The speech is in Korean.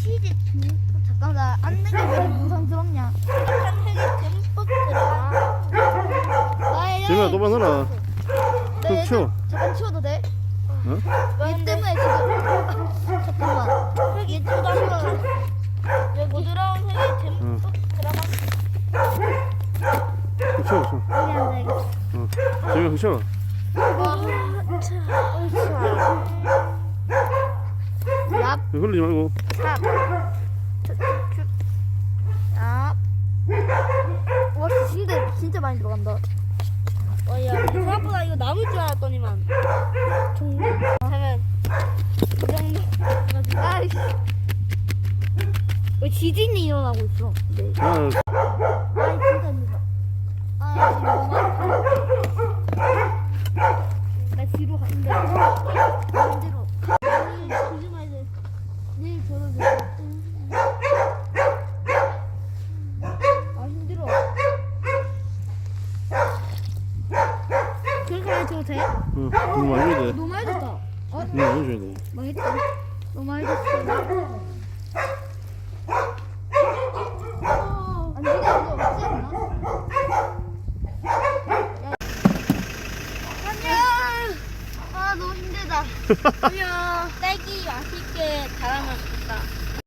치즈 잠깐 나 앉는 게 왜 부담스럽냐? 한 획이 듬뿍 들어가. 재민아 또만 넣어라. 좀 치워. 잠깐 치워도 돼? 어? 얘 때문에 지금 잠깐만. 획이 부담스러워. 부드러운 획이 듬뿍 들어가. 치워 치워. 여기 앉아야겠어. 재민아 치워. 얍. 흘리지 말고. 삽. 얍. 와 진짜 많이 들어간다. 야, 생각보다 이거 남을 줄 알았더니만. 잠깐. 이 정도. 아이씨. 왜 지진이 일어나고 있어? 네. 아, 아이 진짜 힘들다. 아 지금 너무 아파. 나 뒤로 가는데 힘들어. 조심해야 돼. 내일 저러고. 아 힘들어. 그렇게 하면 저거 돼? 응. 너무 많이 줘야 돼. 너무 많이 됐다. 어? 너무 많이 줘야 돼. 망했다. 너무 많이 됐어. 아니 이게 이거 없지 않나? 안녕. 아 너무 힘들다. 안녕. 딸기 맛있게 자라면